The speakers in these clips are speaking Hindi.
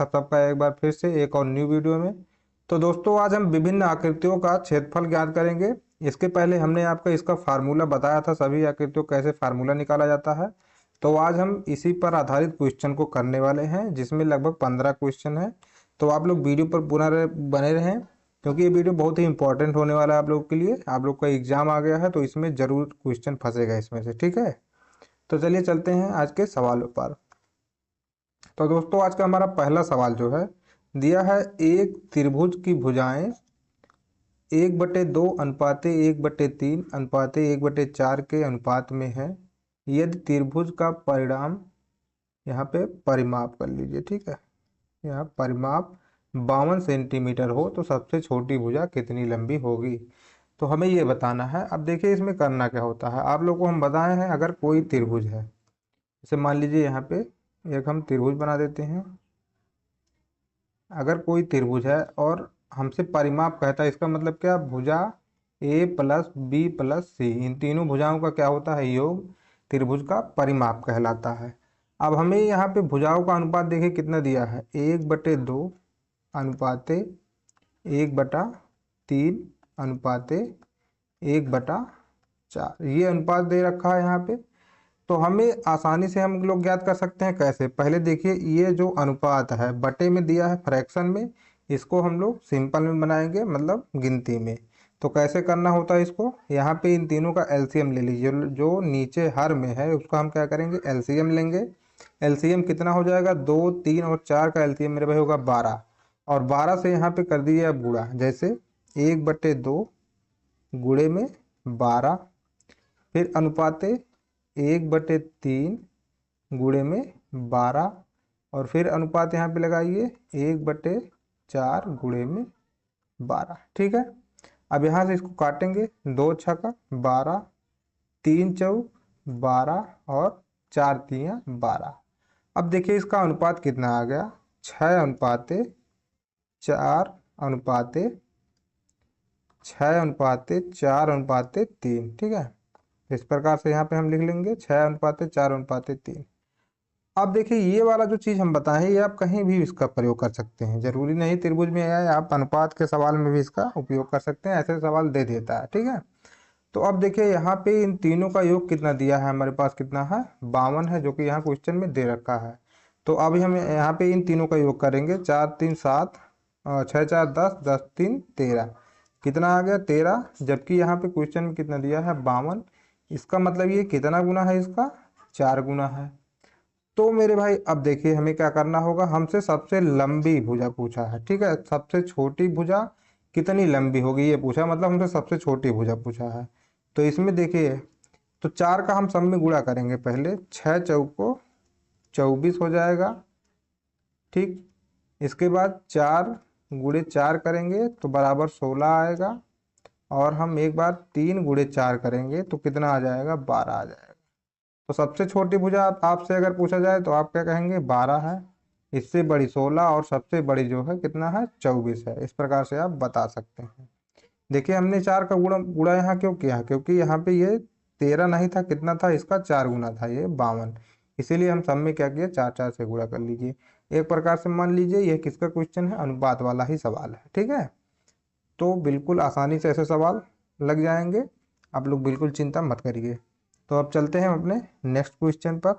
सबका एक बार फिर से एक और न्यू वीडियो में। तो दोस्तों आज हम विभिन्न आकृतियों का क्षेत्रफल ज्ञात करेंगे। इसके पहले हमने आपको इसका फार्मूला बताया था, सभी आकृतियों कैसे फार्मूला निकाला जाता है। तो आज हम इसी पर आधारित क्वेश्चन को करने वाले हैं, जिसमें लगभग 15 क्वेश्चन है। तो आप लोग वीडियो पर पुनः बने रहें, क्योंकि ये वीडियो बहुत ही इंपॉर्टेंट होने वाला है आप लोग के लिए। आप लोग का एग्जाम आ गया है तो इसमें जरूर क्वेश्चन फंसेगा इसमें से, ठीक है। तो चलिए चलते हैं आज के सवालों पर। तो दोस्तों आज का हमारा पहला सवाल जो है दिया है, एक त्रिभुज की भुजाएं 1/2 अनुपाते 1/3 अनुपाते 1/4 के अनुपात में है। यदि त्रिभुज का परिणाम, यहाँ पे परिमाप कर लीजिए, ठीक है, यहाँ परिमाप 52 सेंटीमीटर हो तो सबसे छोटी भुजा कितनी लंबी होगी। तो हमें ये बताना है। अब देखिए इसमें करना क्या होता है, आप लोगों को हम बताए हैं, अगर कोई त्रिभुज है, जैसे मान लीजिए यहाँ पे एक हम त्रिभुज बना देते हैं। अगर कोई त्रिभुज है और हमसे परिमाप कहता है, इसका मतलब क्या, भुजा ए प्लस बी प्लस सी, इन तीनों भुजाओं का क्या होता है, योग त्रिभुज का परिमाप कहलाता है। अब हमें यहाँ पे भुजाओं का अनुपात देखिए कितना दिया है, 1/2 अनुपाते 1/3 अनुपाते 1/4, ये अनुपात दे रखा है यहाँ पे। तो हमें आसानी से हम लोग ज्ञात कर सकते हैं कैसे। पहले देखिए ये जो अनुपात है बटे में दिया है फ्रैक्शन में, इसको हम लोग सिंपल में बनाएंगे, मतलब गिनती में। तो कैसे करना होता है इसको, यहाँ पे इन तीनों का एलसीएम ले लीजिए। जो नीचे हर में है उसका हम क्या करेंगे, एलसीएम लेंगे। एलसीएम कितना हो जाएगा, 2, 3 और 4 का एलसीएम मेरे भाई होगा 12। और 12 से यहाँ पे कर दीजिए अब गुणा, जैसे 1/2 गुणे में 12, फिर अनुपाते 1/3 गुणे में 12, और फिर अनुपात यहाँ पे लगाइए 1/4 गुणे में 12, ठीक है। अब यहाँ से इसको काटेंगे, 2 छक्का 12, 3 चौक 12 और 4 तियाँ 12। अब देखिए इसका अनुपात कितना आ गया, 6/4 अनुपाते 6/4/3, ठीक है। इस प्रकार से यहाँ पे हम लिख लेंगे 6/4/3। अब देखिए ये वाला जो चीज़ हम बताएं, ये आप कहीं भी इसका प्रयोग कर सकते हैं, जरूरी नहीं त्रिभुज में है, आप अनुपात के सवाल में भी इसका उपयोग कर सकते हैं, ऐसे सवाल दे देता है, ठीक है। तो अब देखिए यहाँ पे इन तीनों का योग कितना दिया है हमारे पास, कितना है, 52 है, जो कि यहाँ क्वेश्चन में दे रखा है। तो अभी हम यहाँ पे इन तीनों का योग करेंगे, 4 3 7 और 6 4 10, 10 3 13, कितना आ गया 13। जबकि यहाँ पे क्वेश्चन में कितना दिया है, 52। इसका मतलब ये कितना गुना है, इसका 4 गुना है। तो मेरे भाई अब देखिए हमें क्या करना होगा, हमसे सबसे लंबी भुजा पूछा है, ठीक है। सबसे छोटी भुजा कितनी लंबी होगी ये पूछा, मतलब हमसे सबसे छोटी भुजा पूछा है। तो इसमें देखिए, तो 4 का हम सब में गुणा करेंगे पहले, 6 चौको 24 हो जाएगा, ठीक। इसके बाद 4 गुणे 4 करेंगे तो बराबर 16 आएगा, और हम एक बार 3 गुणे 4 करेंगे तो कितना आ जाएगा, 12 आ जाएगा। तो सबसे छोटी भुजा आपसे अगर पूछा जाए तो आप क्या कहेंगे, 12 है, इससे बड़ी 16, और सबसे बड़ी जो है कितना है, 24 है। इस प्रकार से आप बता सकते हैं। देखिए हमने 4 का गुणा गुणा यहाँ क्यों किया, क्योंकि यहाँ पे ये 13 नहीं था, कितना था, इसका 4 गुना था, ये 52। इसीलिए हम सब में क्या किया, 4 4 से गुणा कर लीजिए। एक प्रकार से मान लीजिए यह किसका क्वेश्चन है, अनुपात वाला ही सवाल है, ठीक है। तो बिल्कुल आसानी से ऐसे सवाल लग जाएंगे, आप लोग बिल्कुल चिंता मत करिए। तो अब चलते हैं अपने नेक्स्ट क्वेश्चन पर।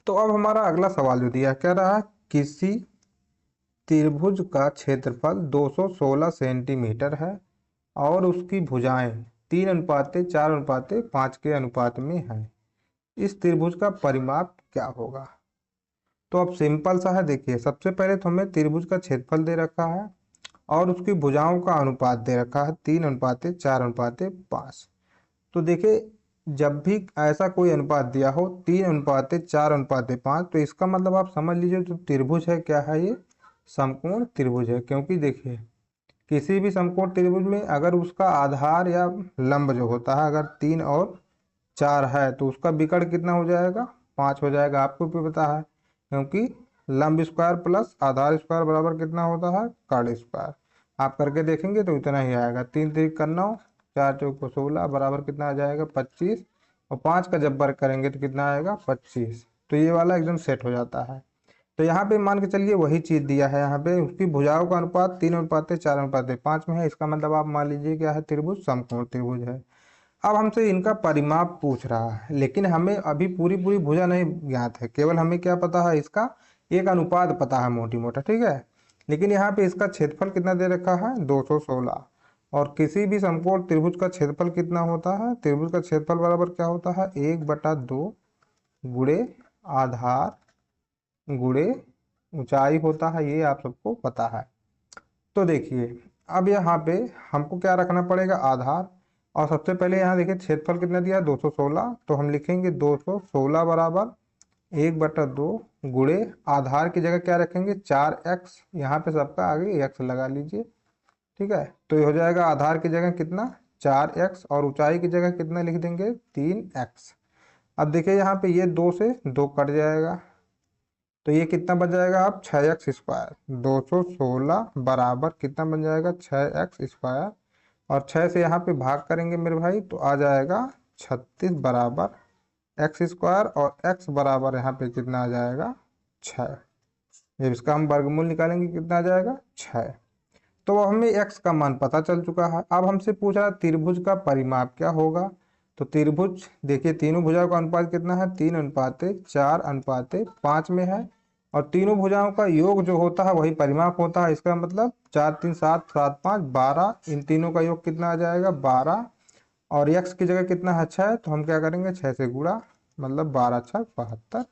तो अब हमारा अगला सवाल जो दिया कह रहा है, किसी त्रिभुज का क्षेत्रफल 216 सेंटीमीटर है और उसकी भुजाएं 3:4:5 के अनुपात में हैं। इस त्रिभुज का परिमाप क्या होगा। तो अब सिंपल सा है, देखिए सबसे पहले तो हमें त्रिभुज का क्षेत्रफल दे रखा है और उसकी भुजाओं का अनुपात दे रखा है 3:4:5। तो देखिए जब भी ऐसा कोई अनुपात दिया हो 3:4:5, तो इसका मतलब आप समझ लीजिए जो त्रिभुज है क्या है, ये समकोण त्रिभुज है। क्योंकि देखिए किसी भी समकोण त्रिभुज में अगर उसका आधार या लंब जो होता है अगर 3 और 4 है तो उसका विकर्ण कितना हो जाएगा, 5 हो जाएगा। आपको भी पता है, क्योंकि लंब स्क्वायर प्लस आधार स्क्वायर बराबर कितना होता है, कर्ण स्क्वायर। आप करके देखेंगे तो इतना ही आएगा, 3 3 का 9, 4 चौक 16 बराबर कितना आ जाएगा, 25, और 5 का जब वर्ग करेंगे तो कितना आएगा, 25। तो ये वाला एकदम सेट हो जाता है, तो यहाँ पे मान के चलिए वही चीज दिया है, यहाँ पे उसकी भुजाओं का अनुपात 3:4:5 में है। इसका मतलब आप मान लीजिए क्या है, त्रिभुज समकोण त्रिभुज है। अब हमसे इनका परिमाप पूछ रहा है, लेकिन हमें अभी पूरी पूरी भुजा नहीं ज्ञात है, केवल हमें क्या पता है, इसका एक अनुपात पता है मोटी मोटा, ठीक है। लेकिन यहाँ पे इसका क्षेत्रफल कितना दे रखा है, 216। और किसी भी समकोण त्रिभुज का क्षेत्रफल कितना होता है, त्रिभुज का क्षेत्रफल बराबर क्या होता है, 1/2 गुणे आधार गुणे ऊंचाई होता है, ये आप सबको पता है। तो देखिए अब यहाँ पे हमको क्या रखना पड़ेगा, आधार। और सबसे पहले यहाँ देखिए क्षेत्रफल कितना दिया है, 216, तो हम लिखेंगे 216 बराबर 1/2 गुणे आधार की जगह क्या रखेंगे, 4x, यहाँ पे सबका आगे x लगा लीजिए, ठीक है। तो ये हो जाएगा आधार की जगह कितना, 4x, और ऊंचाई की जगह कितना लिख देंगे, 3x। अब देखिए यहाँ पे ये 2 से 2 कट जाएगा, तो ये कितना बन जाएगा, आप 6x², 216 बराबर कितना बन जाएगा, 6x²। और 6 से यहाँ पे भाग करेंगे मेरे भाई, तो आ जाएगा 36 बराबर x², और x बराबर यहाँ पे कितना आ जाएगा, 6। जब इसका हम वर्गमूल निकालेंगे कितना आ जाएगा, 6। तो हमें x का मान पता चल चुका है। अब हमसे पूछ रहा है त्रिभुज का परिमाप क्या होगा। तो त्रिभुज देखिए तीनों भुजाओं का अनुपात कितना है, 3:4:5 में है। और तीनों भुजाओं का योग जो होता है वही परिमाप होता है। इसका मतलब 4 3 7 7 5 12, इन तीनों का योग कितना आ जाएगा, 12। और x की जगह कितना है, 6, तो हम क्या करेंगे, 6 से गुणा, मतलब 12 6 72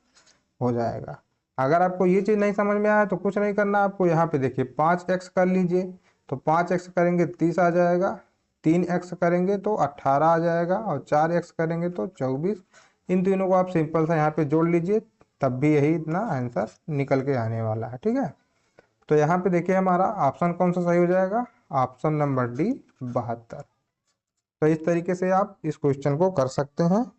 हो जाएगा। अगर आपको ये चीज़ नहीं समझ में आया तो कुछ नहीं करना आपको, यहाँ पे देखिए 5x कर लीजिए, तो 5x करेंगे 30 आ जाएगा, 3x करेंगे तो 18 आ जाएगा, और 4x करेंगे तो 24। इन तीनों को आप सिंपल सा यहाँ पे जोड़ लीजिए, तब भी यही इतना आंसर निकल के आने वाला है, ठीक है। तो यहाँ पे देखिए हमारा ऑप्शन कौन सा सही हो जाएगा, ऑप्शन नंबर डी, 72। तो इस तरीके से आप इस क्वेश्चन को कर सकते हैं।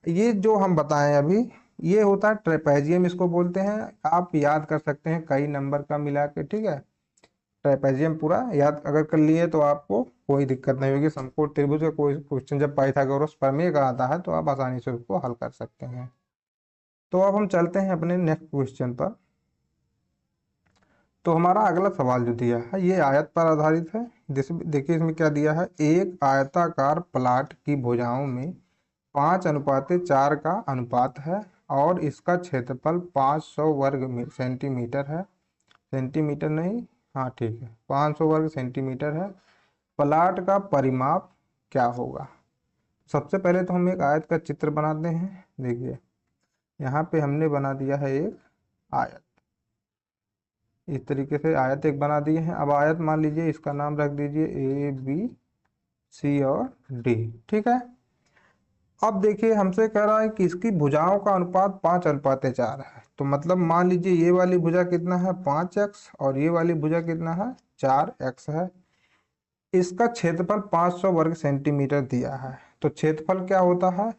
ये जो हम बताएं अभी, ये होता है ट्रेपेजियम, इसको बोलते हैं। आप याद कर सकते हैं कई नंबर का मिला के, ठीक है। ट्रेपेजियम पूरा याद अगर कर लिए तो आपको कोई दिक्कत नहीं होगी। समकोण त्रिभुज का कोई क्वेश्चन जब पाइथागोरस प्रमेय का आता है तो आप आसानी से उसको हल कर सकते हैं। तो अब हम चलते हैं अपने नेक्स्ट क्वेश्चन पर। तो हमारा अगला सवाल जो दिया है ये आयत पर आधारित है। देखिए इसमें क्या दिया है, एक आयताकार प्लाट की भुजाओं में 5:4 का अनुपात है, और इसका क्षेत्रफल 500 वर्ग सेंटीमीटर है। सेंटीमीटर नहीं, हाँ ठीक है, 500 वर्ग सेंटीमीटर है। प्लाट का परिमाप क्या होगा। सबसे पहले तो हम एक आयत का चित्र बनाते हैं। देखिए यहाँ पे हमने बना दिया है एक आयत, इस तरीके से आयत एक बना दिए हैं। अब आयत मान लीजिए इसका नाम रख दीजिए ABC और D, ठीक है। अब देखिए हमसे कह रहा है कि इसकी भुजाओं का अनुपात 5:4 है। तो मतलब मान लीजिए ये वाली भुजा कितना है, 5x, और ये वाली भुजा कितना है, 4x है। इसका क्षेत्रफल 500 वर्ग सेंटीमीटर दिया है। तो क्षेत्रफल क्या होता है,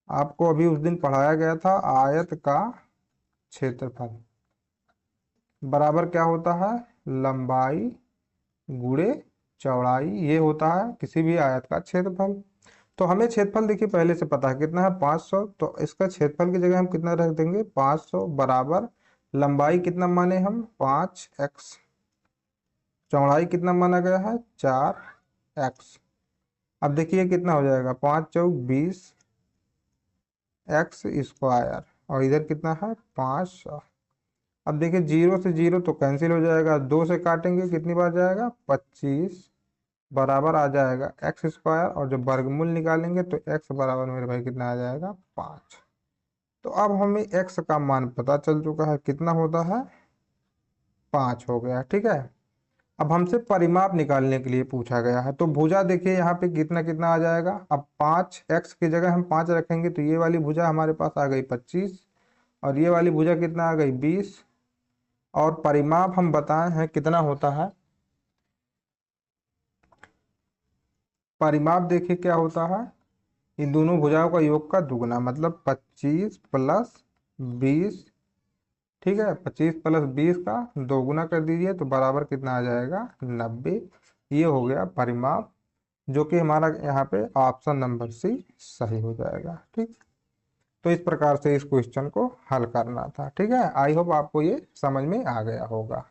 आपको अभी उस दिन पढ़ाया गया था, आयत का क्षेत्रफल बराबर क्या होता है, लंबाई गुणे चौड़ाई, ये होता है किसी भी आयत का क्षेत्रफल। तो हमें क्षेत्रफल देखिए पहले से पता है कितना है, 500। तो इसका क्षेत्रफल की जगह हम कितना रख देंगे, 500 बराबर लंबाई कितना माने हम, 5x, चौड़ाई कितना माना गया है, 4x। अब देखिए कितना हो जाएगा, 5 चौक 20 x², और इधर कितना है, 500। अब देखिए 0 से 0 तो कैंसिल हो जाएगा, 2 से काटेंगे कितनी बार जाएगा, 25 बराबर आ जाएगा x²। और जब वर्गमूल निकालेंगे तो x बराबर मेरे भाई कितना आ जाएगा, 5। तो अब हमें x का मान पता चल चुका है, कितना होता है, 5 हो गया, ठीक है। अब हमसे परिमाप निकालने के लिए पूछा गया है। तो भुजा देखिए यहाँ पे कितना कितना आ जाएगा। अब 5x की जगह हम 5 रखेंगे तो ये वाली भुजा हमारे पास आ गई 25, और ये वाली भुजा कितना आ गई, 20। और परिमाप हम बताए हैं कितना होता है, परिमाप देखिए क्या होता है, इन दोनों भुजाओं का योग का दुगना, मतलब 25 + 20, ठीक है। 25 + 20 का दोगुना कर दीजिए तो बराबर कितना आ जाएगा, 90। ये हो गया परिमाप, जो कि हमारा यहाँ पे ऑप्शन नंबर सी सही हो जाएगा, ठीक। तो इस प्रकार से इस क्वेश्चन को हल करना था। ठीक है, आई होप आपको ये समझ में आ गया होगा।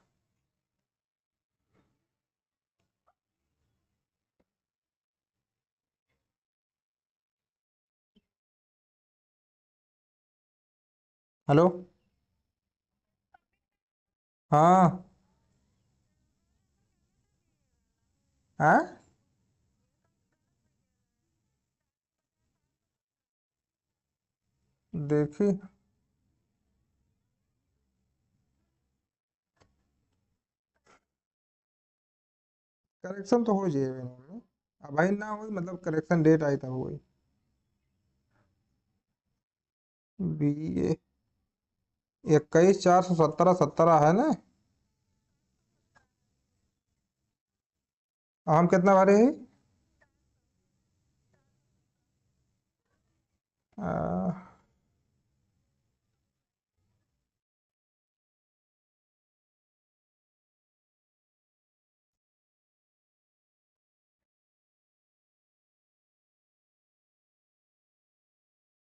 हेलो। हाँ। हाँ। देखिए, करेक्शन तो हो जाएगा इनमें। अब भाई ना हुई मतलब करेक्शन डेट आई तब हुई। बी ए 21,417 है ना। अब हम कितना भरे हैं? आ,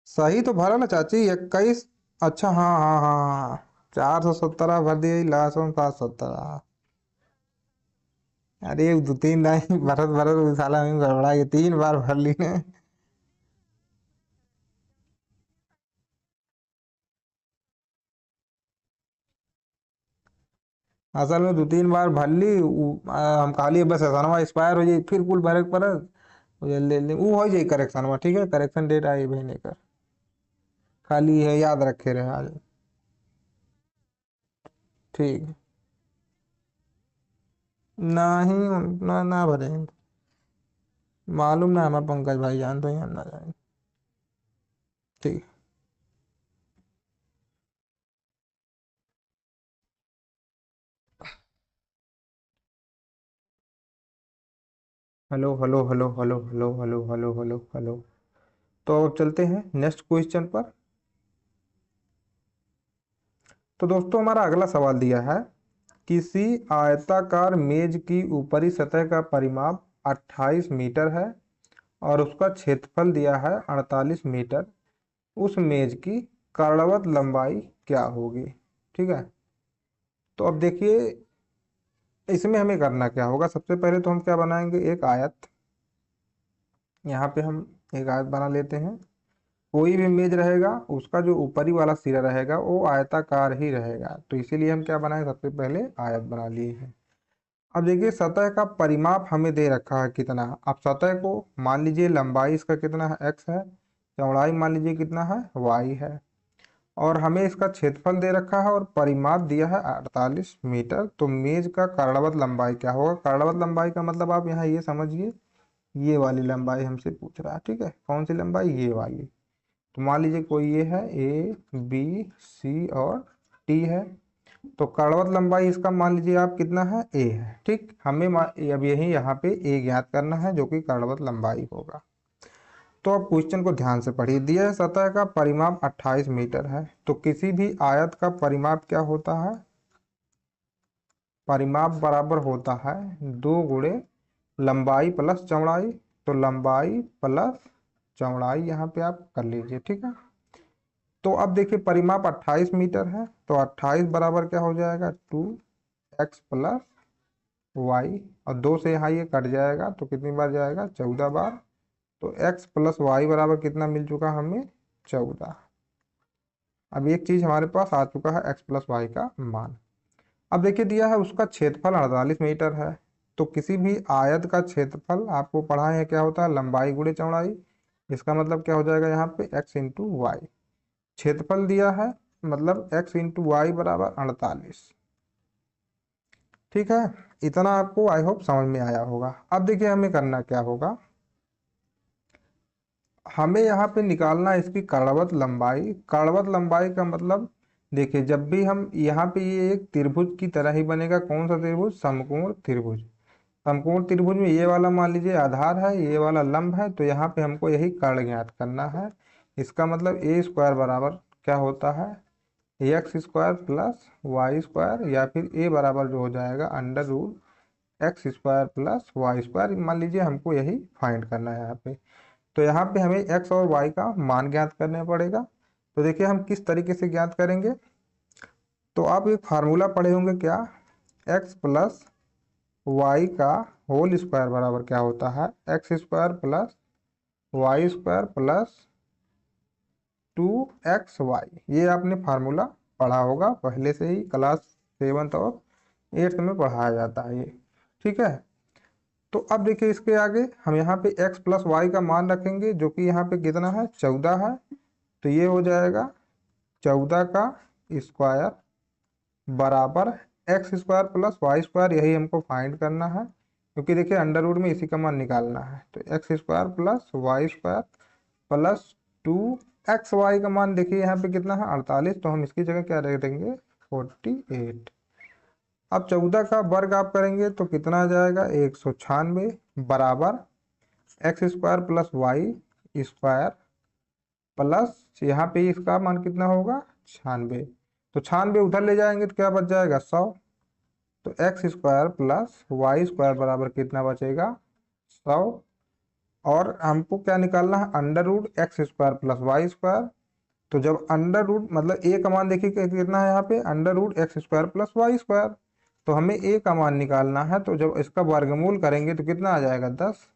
सही तो भरा ना चाची, 21। अच्छा, हाँ हाँ हाँ हाँ, 417 भर दिए, लास्ट में 517। अरे दो तीन लाइन भरत भरत साला में गड़बड़ा के 3 बार भर ली ने। असल में 2-3 बार भर ली हम खाली बस ऐसा एक्सपायर हो जाए फिर कुल भरे परत वो ले ले वो हो जाए करेक्शन। ठीक है, करेक्शन डेट आई भेजने का, खाली है याद रखे रहे आज। ठीक है। नहीं, ना ना भरे, मालूम ना हमें पंकज भाई जान तो ही हम ना जाए। ठीक। Hello hello hello hello hello hello hello hello hello. तो अब चलते हैं नेक्स्ट क्वेश्चन पर। तो दोस्तों हमारा अगला सवाल दिया है, किसी आयताकार मेज की ऊपरी सतह का परिमाप 28 मीटर है और उसका क्षेत्रफल दिया है 48 मीटर। उस मेज की कर्णवत लंबाई क्या होगी? ठीक है। तो अब देखिए, इसमें हमें करना क्या होगा, सबसे पहले तो हम क्या बनाएंगे, एक आयत। यहाँ पे हम एक आयत बना लेते हैं। कोई भी मेज रहेगा उसका जो ऊपरी वाला सिरा रहेगा वो आयताकार ही रहेगा, तो इसीलिए हम क्या बनाए, सबसे पहले आयत बना लिए हैं। अब देखिए, सतह का परिमाप हमें दे रखा है कितना। अब सतह को मान लीजिए लंबाई इसका कितना है, एक्स है, चौड़ाई मान लीजिए कितना है, वाई है, और हमें इसका क्षेत्रफल दे रखा है और परिमाप दिया है 48 मीटर। तो मेज का कर्णवत लंबाई क्या होगा? कर्णवत लंबाई का मतलब आप यहाँ ये समझिए, ये वाली लंबाई हमसे पूछ रहा है। ठीक है, कौन सी लंबाई, ये वाली। तो मान लीजिए कोई ये है, ए बी सी और टी है। तो कर्णवत लंबाई इसका मान लीजिए आप कितना है, ए है। ठीक, हमें अब यही यहाँ पे ए ज्ञात करना है जो कि कर्णवत लंबाई होगा। तो अब क्वेश्चन को ध्यान से पढ़िए। दिया है सतह का परिमाप 28 मीटर है, तो किसी भी आयत का परिमाप क्या होता है? परिमाप बराबर होता है 2 गुणे लंबाई प्लस चौड़ाई। तो लंबाई प्लस चौड़ाई यहाँ पे आप कर लीजिए। ठीक है। तो अब देखिए, परिमाप 28 मीटर है, तो 28 बराबर क्या हो जाएगा, 2x+y, और 2 से यहाँ ये कट जाएगा तो कितनी बार जाएगा, 14 बार। तो x+y बराबर कितना मिल चुका हमें, 14। अब एक चीज हमारे पास आ चुका है, x+y का मान। अब देखिए, दिया है उसका क्षेत्रफल 48 मीटर है। तो किसी भी आयत का क्षेत्रफल आपको पढ़ा है क्या होता है, लंबाई गुणे चौड़ाई। इसका मतलब क्या हो जाएगा यहाँ पे, x×y। क्षेत्रफल दिया है मतलब x×y बराबर 48। ठीक है, इतना आपको आई होप समझ में आया होगा। अब देखिए हमें करना क्या होगा, हमें यहाँ पे निकालना है इसकी कर्णवत लंबाई। कर्णवत लंबाई का मतलब, देखिए जब भी हम यहाँ पे ये एक त्रिभुज की तरह ही बनेगा। कौन सा त्रिभुज, समकोण त्रिभुज। समकोण त्रिभुज में ये वाला मान लीजिए आधार है, ये वाला लंब है, तो यहाँ पे हमको यही कर्ण ज्ञात करना है। इसका मतलब ए स्क्वायर बराबर क्या होता है, x² + y², या फिर ए बराबर जो हो जाएगा x² + y²। मान लीजिए हमको यही फाइंड करना है यहाँ पे। तो यहाँ पे हमें x और y का मान ज्ञात करना पड़ेगा। तो देखिए हम किस तरीके से ज्ञात करेंगे। तो आप एक फार्मूला पढ़े होंगे क्या, एक्स प्लस वाई का होल स्क्वायर बराबर क्या होता है, X square plus Y square plus 2xy। ये आपने फार्मूला पढ़ा होगा पहले से ही, क्लास 7th और 8th में पढ़ाया जाता है ये, ठीक है। तो अब देखिए इसके आगे हम यहाँ पे x प्लस वाई का मान रखेंगे, जो कि यहाँ पे कितना है, 14 है। तो ये हो जाएगा 14 का स्क्वायर बराबर x square plus Y square, यही हमको फाइंड करना है, क्योंकि देखिए अंडर रूट में इसी का मान निकालना है। तो x square plus Y square plus 2xy का मान देखिए यहाँ पे कितना है, 48। तो हम इसकी जगह क्या रख देंगे, 48। अब 14 का वर्ग आप करेंगे तो कितना आ जाएगा, 196 बराबर x square plus Y square plus यहाँ पे इसका मान कितना होगा, 96। तो 96 उधर ले जाएंगे तो क्या बच जाएगा, 100। तो x square plus Y square बराबर कितना बचेगा, 100। और हमको क्या निकालना है, under root x square plus Y square. तो जब अंडर रूट मतलब ए का मान देखिए कितना है यहाँ पे, under root x square plus Y square. तो हमें ए का मान निकालना है, तो जब इसका वर्गमूल करेंगे तो कितना आ जाएगा, 10।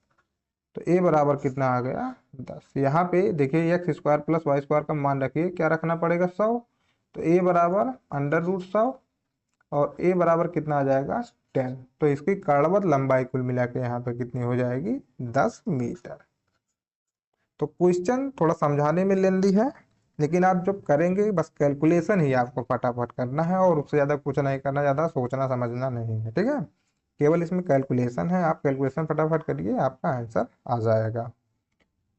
तो ए बराबर कितना आ गया, 10। यहाँ पे देखिए x square plus Y square का मान रखिए, क्या रखना पड़ेगा, 100। तो ए बराबर अंडर रूट 100 और ए बराबर कितना आ जाएगा, 10। तो इसकी कर्णवत लंबाई कुल मिला के यहाँ पे कितनी हो जाएगी, 10 मीटर। तो क्वेश्चन थोड़ा समझाने में लेंदी है, लेकिन आप जब करेंगे बस कैलकुलेशन ही आपको फटाफट करना है, और उससे ज़्यादा कुछ नहीं करना, ज़्यादा सोचना समझना नहीं है, ठीक है। केवल इसमें कैलकुलेशन है, आप कैलकुलेशन फटाफट करिए, आपका आंसर आ जाएगा।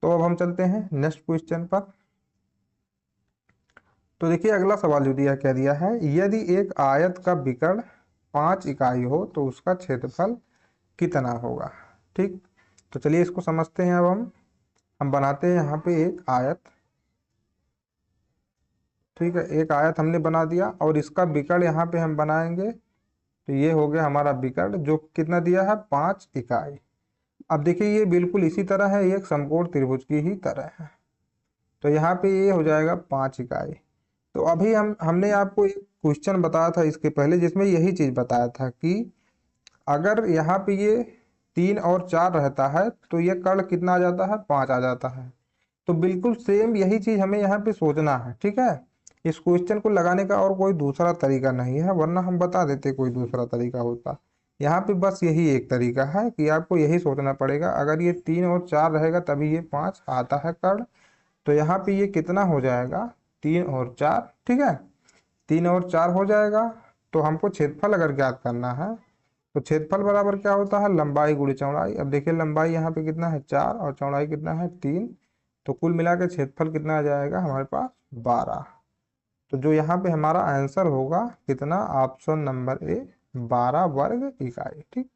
तो अब हम चलते हैं नेक्स्ट क्वेश्चन पर। तो देखिए अगला सवाल जो दिया, क्या दिया है, यदि एक आयत का विकर्ण 5 इकाई हो तो उसका क्षेत्रफल कितना होगा। ठीक, तो चलिए इसको समझते हैं। अब हम बनाते हैं यहाँ पे एक आयत, ठीक है। एक आयत हमने बना दिया और इसका विकर्ण यहाँ पे हम बनाएंगे। तो ये हो गया हमारा विकर्ण, जो कितना दिया है, 5 इकाई। अब देखिए ये बिल्कुल इसी तरह है, एक समकोण त्रिभुज की ही तरह है। तो यहाँ पे ये हो जाएगा 5 इकाई। तो अभी हमने आपको एक क्वेश्चन बताया था इसके पहले, जिसमें यही चीज बताया था कि अगर यहाँ पे ये 3 और 4 रहता है तो ये कर्ण कितना आ जाता है, 5 आ जाता है। तो बिल्कुल सेम यही चीज हमें यहाँ पे सोचना है, ठीक है। इस क्वेश्चन को लगाने का और कोई दूसरा तरीका नहीं है, वरना हम बता देते कोई दूसरा तरीका होता। यहाँ पे बस यही एक तरीका है कि आपको यही सोचना पड़ेगा, अगर ये 3 और 4 रहेगा तभी ये 5 आता है कर्ण। तो यहाँ पे ये कितना हो जाएगा, 3 और 4, ठीक है। 3 और 4 हो जाएगा। तो हमको क्षेत्रफल अगर ज्ञात करना है तो क्षेत्रफल बराबर क्या होता है, लंबाई गुणित चौड़ाई। अब देखिए लंबाई यहाँ पे कितना है, 4 और चौड़ाई कितना है, 3। तो कुल मिला के क्षेत्रफल कितना आ जाएगा हमारे पास, 12। तो जो यहाँ पे हमारा आंसर होगा कितना, ऑप्शन नंबर ए, 12 वर्ग इकाई। ठीक,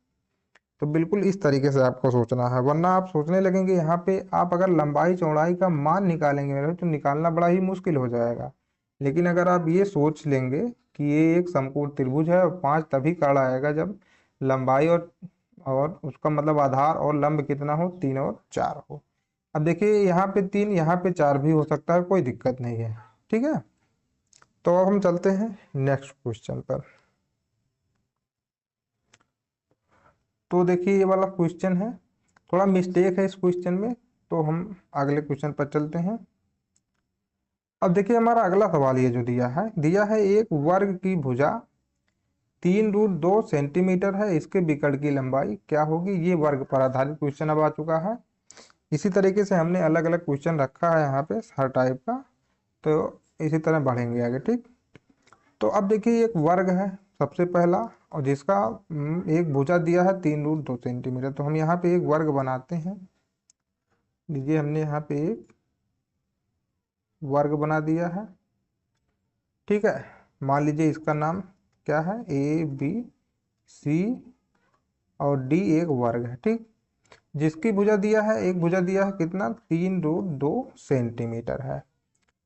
तो बिल्कुल इस तरीके से आपको सोचना है, वरना आप सोचने लगेंगे यहाँ पे आप अगर लंबाई चौड़ाई का मान निकालेंगे तो निकालना बड़ा ही मुश्किल हो जाएगा। लेकिन अगर आप ये सोच लेंगे कि ये एक समकोण त्रिभुज है और 5 तभी कर्ण आएगा जब लंबाई और उसका मतलब आधार और लंब कितना हो, 3 और 4 हो। अब देखिए यहाँ पे 3 यहाँ पे 4 भी हो सकता है, कोई दिक्कत नहीं है, ठीक है। तो अब हम चलते हैं नेक्स्ट क्वेश्चन पर। तो देखिए ये वाला क्वेश्चन है, थोड़ा मिस्टेक है इस क्वेश्चन में, तो हम अगले क्वेश्चन पर चलते हैं। अब देखिए हमारा अगला सवाल ये जो दिया है एक वर्ग की भुजा 3√2 सेंटीमीटर है, इसके विकर्ण की लंबाई क्या होगी। ये वर्ग पर आधारित क्वेश्चन अब आ चुका है। इसी तरीके से हमने अलग अलग क्वेश्चन रखा है यहाँ पे हर टाइप का, तो इसी तरह बढ़ेंगे आगे, ठीक। तो अब देखिए एक वर्ग है सबसे पहला, और जिसका एक भुजा दिया है 3√2 सेंटीमीटर। तो हम यहाँ पे एक वर्ग बनाते हैं। लीजिए हमने यहाँ पे एक वर्ग बना दिया है, ठीक है। मान लीजिए इसका नाम क्या है, ए बी सी और डी एक वर्ग है, ठीक। जिसकी भुजा दिया है, एक भुजा दिया है कितना, 3√2 सेंटीमीटर है।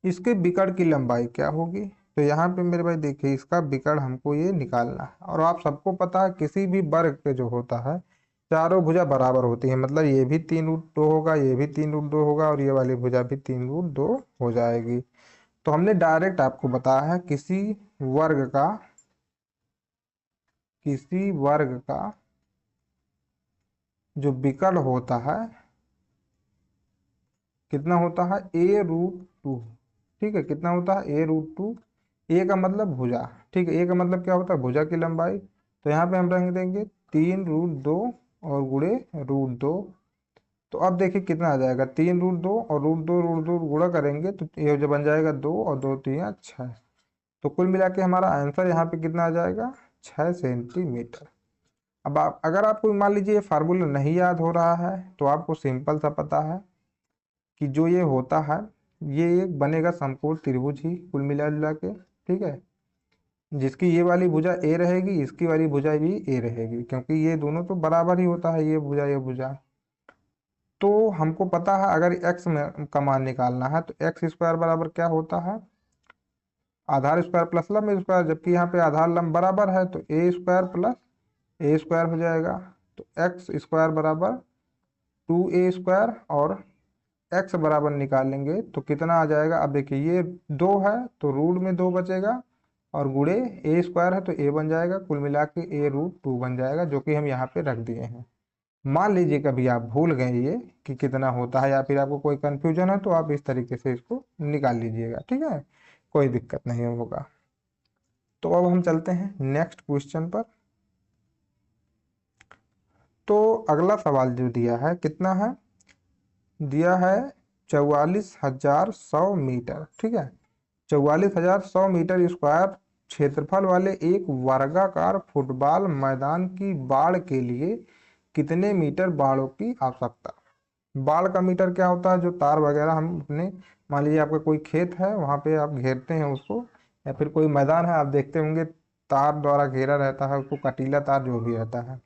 इसके विकर्ण की लंबाई क्या होगी। तो यहाँ पे मेरे भाई देखिए इसका विकर्ण हमको ये निकालना है, और आप सबको पता है किसी भी वर्ग के जो होता है चारों भुजा बराबर होती है, मतलब ये भी 3√2 होगा, ये भी 3√2 होगा और ये वाली भुजा भी 3√2 हो जाएगी। तो हमने डायरेक्ट आपको बताया है किसी वर्ग का जो विकर्ण होता है कितना होता है a√2। ठीक है, कितना होता है a√2। ए का मतलब भुजा। ठीक है, ए का मतलब क्या होता है भुजा की लंबाई। तो यहाँ पे हम रख देंगे 3√2 और गुणे √2। तो अब देखिए कितना आ जाएगा 3√2 और √2 गुणा करेंगे तो ये जो बन जाएगा 2 और 2×3=6। तो कुल मिला के हमारा आंसर यहाँ पे कितना आ जाएगा 6 सेंटीमीटर। अब आप अगर आपको मान लीजिए ये फार्मूला नहीं याद हो रहा है तो आपको सिंपल सा पता है कि जो ये होता है ये एक बनेगा समकोण त्रिभुज ही कुल मिला जुला के। ठीक है, जिसकी ये वाली भुजा ए रहेगी, इसकी वाली भुजा भी ए रहेगी, क्योंकि ये दोनों तो बराबर ही होता है, ये भुजा। तो हमको पता है अगर एक्स में का मान निकालना है तो एक्स स्क्वायर बराबर क्या होता है आधार स्क्वायर प्लस लंब स्क्वायर। जबकि यहाँ पे आधार लंब बराबर है तो ए स्क्वायर प्लस ए स्क्वायर हो जाएगा। तो एक्स स्क्वायर बराबर 2a² और एक्स बराबर निकालेंगे तो कितना आ जाएगा। अब देखिए ये 2 है तो रूट में 2 बचेगा और गुणे a² है तो a बन जाएगा, कुल मिला के a√2 बन जाएगा, जो कि हम यहाँ पे रख दिए हैं। मान लीजिए कभी आप भूल गए ये कि कितना होता है या फिर आपको कोई कंफ्यूजन है तो आप इस तरीके से इसको निकाल लीजिएगा। ठीक है, कोई दिक्कत नहीं होगा। तो अब हम चलते हैं नेक्स्ट क्वेश्चन पर। तो अगला सवाल जो दिया है कितना है, दिया है 44,100 मीटर। ठीक है, 44,100 मीटर स्क्वायर क्षेत्रफल वाले एक वर्गाकार फुटबॉल मैदान की बाड़ के लिए कितने मीटर बाड़ों की आवश्यकता। बाड़ का मीटर क्या होता है, जो तार वगैरह हम अपने मान लीजिए आपका कोई खेत है वहां पे आप घेरते हैं उसको, या फिर कोई मैदान है आप देखते होंगे तार द्वारा घेरा रहता है उसको, कटीला तार जो भी रहता है।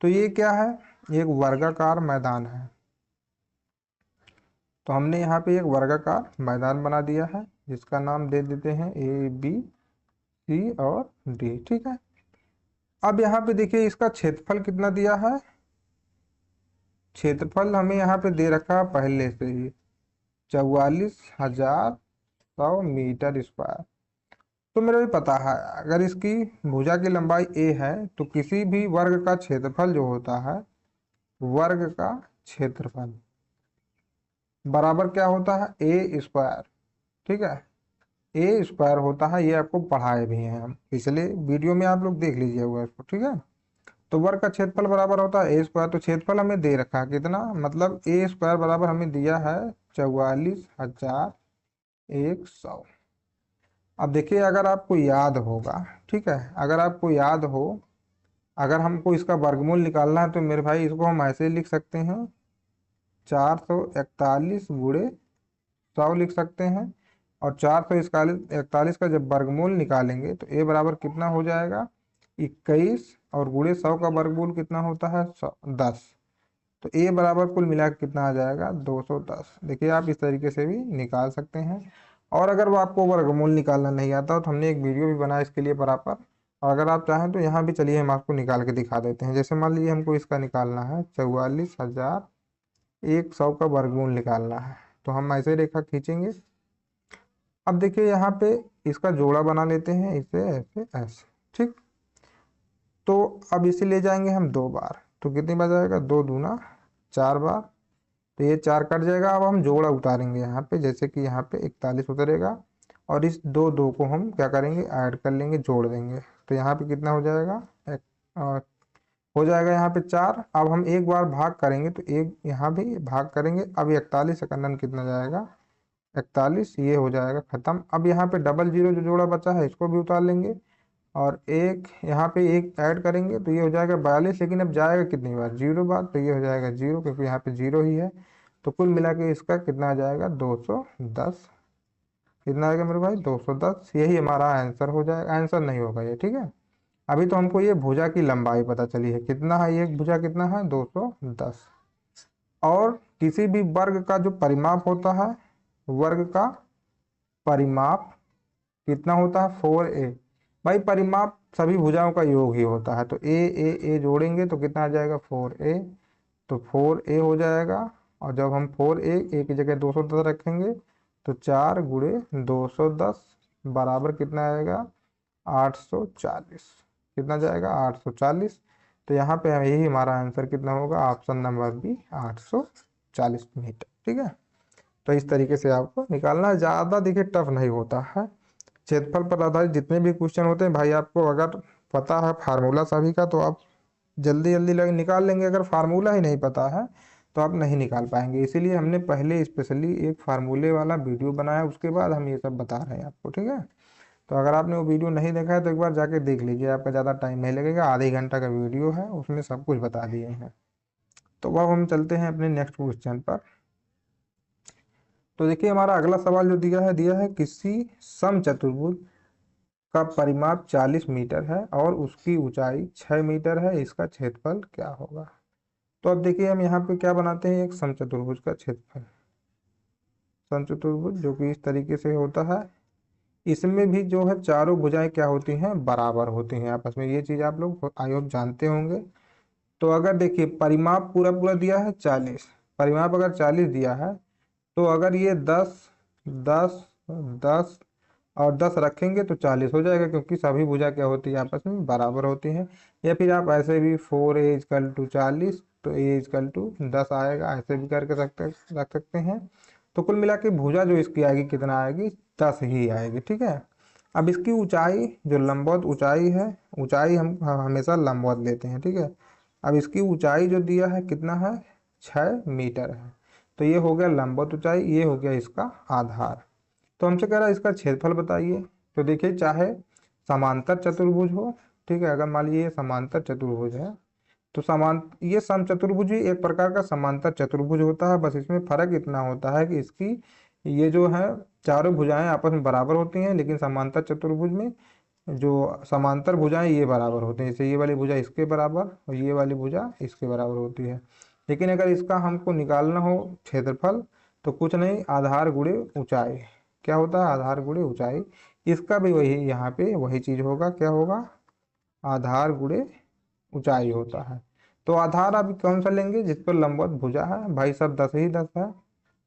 तो ये क्या है, एक वर्गाकार मैदान है। तो हमने यहाँ पे एक वर्गाकार मैदान बना दिया है जिसका नाम दे देते हैं A B C और D। ठीक है, अब यहाँ पे देखिए इसका क्षेत्रफल कितना दिया है। क्षेत्रफल हमें यहाँ पे दे रखा है पहले से ही 44,100 मीटर स्क्वायर। तो मेरे भी पता है अगर इसकी भुजा की लंबाई a है तो किसी भी वर्ग का क्षेत्रफल जो होता है वर्ग का क्षेत्रफल बराबर क्या होता है a²। ठीक है, a² होता है, ये आपको पढ़ाए भी हैं हम पिछले वीडियो में, आप लोग देख लीजिए हुआ इसको। ठीक है, तो वर्ग का क्षेत्रफल बराबर होता है a²। तो क्षेत्रफल हमें दे रखा है कितना, मतलब a² बराबर हमें दिया है 44,100। अब देखिए अगर आपको याद होगा, ठीक है, अगर आपको याद हो, अगर हमको इसका वर्गमूल निकालना है तो मेरे भाई इसको हम ऐसे लिख सकते हैं 441 गुणे 100 लिख सकते हैं। और 441 का जब वर्गमूल निकालेंगे तो ए बराबर कितना हो जाएगा 21 और गुणे 100 का वर्गमूल कितना होता है 10। तो ए बराबर कुल मिला के कितना आ जाएगा 210। देखिए आप इस तरीके से भी निकाल सकते हैं। और अगर वो आपको वर्गमूल निकालना नहीं आता तो हमने एक वीडियो भी बनाया इसके लिए बराबर, और अगर आप चाहें तो यहाँ भी चलिए हम आपको निकाल के दिखा देते हैं। जैसे मान लीजिए हमको इसका निकालना है 44,100 का वर्गमूल निकालना है, तो हम ऐसे रेखा खींचेंगे। अब देखिए यहाँ पे इसका जोड़ा बना लेते हैं, इसे ऐसे ऐसे। ठीक, तो अब इसे ले जाएंगे हम 2 बार, तो कितनी बार जाएगा 2×2=4 बार, तो ये 4 कट जाएगा। अब हम जोड़ा उतारेंगे यहाँ पे, जैसे कि यहाँ पे 41 उतरेगा और इस 2 को हम क्या करेंगे ऐड कर लेंगे, जोड़ देंगे। तो यहाँ पे कितना हो जाएगा हो जाएगा यहाँ पे 4। अब हम एक बार भाग करेंगे तो एक यहाँ भी भाग करेंगे। अब 41 सेकंडन कितना जाएगा 41, ये हो जाएगा खत्म। अब यहाँ पे डबल जीरो जो जोड़ा बचा है इसको भी उतार लेंगे और एक यहाँ पे एक ऐड करेंगे तो ये हो जाएगा 42। लेकिन अब जाएगा कितनी बार 0 बार, तो ये हो जाएगा 0 क्योंकि यहाँ पे 0 ही है। तो कुल मिला के इसका कितना आ जाएगा 210। कितना आएगा मेरे भाई 210, यही हमारा आंसर हो जाएगा। आंसर नहीं होगा ये, ठीक है। अभी तो हमको ये भुजा की लंबाई पता चली है, कितना है ये भुजा कितना है 210। और किसी भी वर्ग का जो परिमाप होता है, वर्ग का परिमाप कितना होता है 4a। भाई परिमाप सभी भुजाओं का योग ही होता है, तो ए जोड़ेंगे तो कितना आ जाएगा 4a। तो 4a हो जाएगा। और जब हम 4a की जगह 210 रखेंगे तो 4 गुणे 210 बराबर कितना आएगा 840। कितना जाएगा 840। तो यहाँ पे यही हमारा आंसर कितना होगा, ऑप्शन नंबर बी 840 मीटर। ठीक है, तो इस तरीके से आपको निकालना है, ज़्यादा देखिए टफ नहीं होता है। क्षेत्रफल पर आधारित जितने भी क्वेश्चन होते हैं भाई, आपको अगर पता है फार्मूला सभी का तो आप जल्दी जल्दी लग निकाल लेंगे। अगर फार्मूला ही नहीं पता है तो आप नहीं निकाल पाएंगे, इसीलिए हमने पहले स्पेशली एक फार्मूले वाला वीडियो बनाया, उसके बाद हम ये सब बता रहे हैं आपको। ठीक है, तो अगर आपने वो वीडियो नहीं देखा है तो एक बार जाके देख लीजिए, आपका ज़्यादा टाइम नहीं लगेगा, आधे घंटा का वीडियो है, उसमें सब कुछ बता दिए हैं। तो अब हम चलते हैं अपने नेक्स्ट क्वेश्चन पर। तो देखिए हमारा अगला सवाल जो दिया है किसी समचतुर्भुज का परिमाप 40 मीटर है और उसकी ऊंचाई 6 मीटर है, इसका क्षेत्रफल क्या होगा। तो अब देखिए हम यहाँ पे क्या बनाते हैं, एक समचतुर्भुज का क्षेत्रफल। समचतुर्भुज जो कि इस तरीके से होता है, इसमें भी जो है चारों भुजाएं क्या होती हैं, बराबर होती हैं आपस में, ये चीज आप लोग आई होप जानते होंगे। तो अगर देखिए परिमाप पूरा पूरा दिया है 40, परिमाप अगर 40 दिया है तो अगर ये 10 10 10 और 10 रखेंगे तो 40 हो जाएगा, क्योंकि सभी भुजा क्या होती है आपस में बराबर होती हैं। या फिर आप ऐसे भी 4a=40 तो a=10 आएगा, ऐसे भी करके रख सकते हैं। तो कुल मिला के भुजा जो इसकी आएगी कितना आएगी, 10 ही आएगी। ठीक है, अब इसकी ऊंचाई जो लंबवत ऊंचाई है, ऊंचाई हम हमेशा लंबवत लेते हैं। ठीक है, अब इसकी ऊंचाई जो दिया है कितना है, 6 मीटर है। तो ये हो गया लंबवत ऊंचाई, ये हो गया इसका आधार। तो हमसे कह रहा है इसका क्षेत्रफल बताइए। तो देखिए चाहे समांतर चतुर्भुज हो, ठीक है, अगर मान लीजिए समांतर चतुर्भुज है तो ये समचतुर्भुज ही एक प्रकार का समांतर चतुर्भुज होता है, बस इसमें फर्क इतना होता है कि इसकी ये जो है चारों भुजाएं आपस में बराबर होती हैं, लेकिन समांतर चतुर्भुज में जो समांतर भुजाएं ये बराबर होती हैं, जैसे ये वाली भुजा इसके बराबर और ये वाली भुजा इसके बराबर होती है। लेकिन अगर इसका हमको निकालना हो क्षेत्रफल तो कुछ नहीं, आधार गुणे ऊंचाई। क्या होता है, आधार गुणे ऊंचाई। इसका भी वही यहाँ पे वही चीज होगा, क्या होगा, आधार गुणे ऊंचाई होता है। तो आधार आप कौन सा लेंगे, जिस पर लंबवत भुजा है, भाई सब 10 ही 10 है,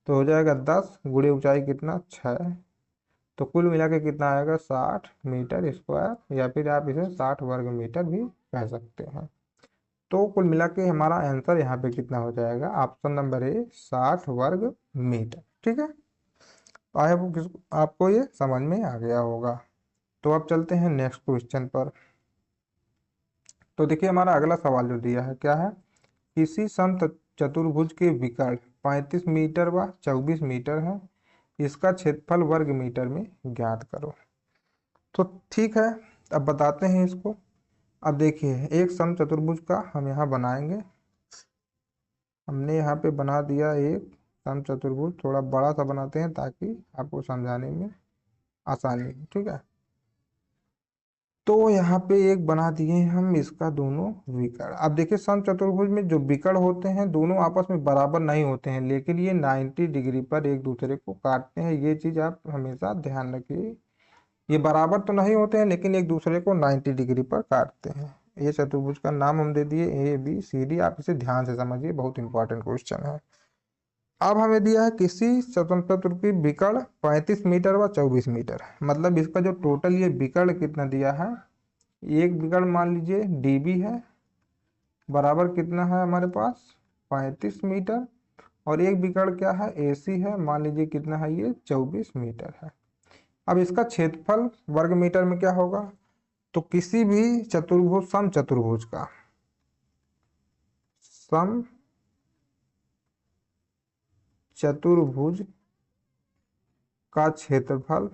तो हो जाएगा 10 गुणे ऊंचाई कितना 6। तो कुल मिला के कितना आएगा 60 मीटर स्क्वायर, या फिर आप इसे 60 वर्ग मीटर भी कह सकते हैं। तो कुल मिला के हमारा आंसर यहाँ पे कितना हो जाएगा, ऑप्शन नंबर ए 60 वर्ग मीटर। ठीक है, आई होप आपको ये समझ में आ गया होगा। तो अब चलते हैं नेक्स्ट क्वेश्चन पर। तो देखिए हमारा अगला सवाल जो दिया है क्या है, किसी चतुर्भुज के विकर्ण 35 मीटर व 24 मीटर है, इसका क्षेत्रफल वर्ग मीटर में ज्ञात करो। तो ठीक है, अब बताते हैं इसको। अब देखिए एक समचतुर्भुज का हम यहाँ बनाएंगे, हमने यहाँ पे बना दिया एक समचतुर्भुज, थोड़ा बड़ा सा बनाते हैं ताकि आपको समझाने में आसानी हो। ठीक है, तो यहाँ पे एक बना दिए हम इसका दोनों विकर्ण। अब देखिए समचतुर्भुज में जो विकर्ण होते हैं दोनों आपस में बराबर नहीं होते हैं, लेकिन ये 90 डिग्री पर एक दूसरे को काटते हैं, ये चीज आप हमेशा ध्यान रखिए। ये बराबर तो नहीं होते हैं लेकिन एक दूसरे को 90 डिग्री पर काटते हैं। ये चतुर्भुज का नाम हम दे दिए ABCD, आप इसे ध्यान से समझिए, बहुत इंपॉर्टेंट क्वेश्चन है। अब हमें दिया है किसी स्वतंत्र की विकर्ण 35 मीटर व 24 मीटर, मतलब इसका जो टोटल ये विकर्ण कितना दिया है, एक विकर्ण मान लीजिए DB है, बराबर कितना है हमारे पास 35 मीटर, और एक विकर्ण क्या है AC है, मान लीजिए कितना है ये 24 मीटर है। अब इसका क्षेत्रफल वर्ग मीटर में क्या होगा, तो किसी भी चतुर्भुज समचतुर्भुज का चतुर्भुज का क्षेत्रफल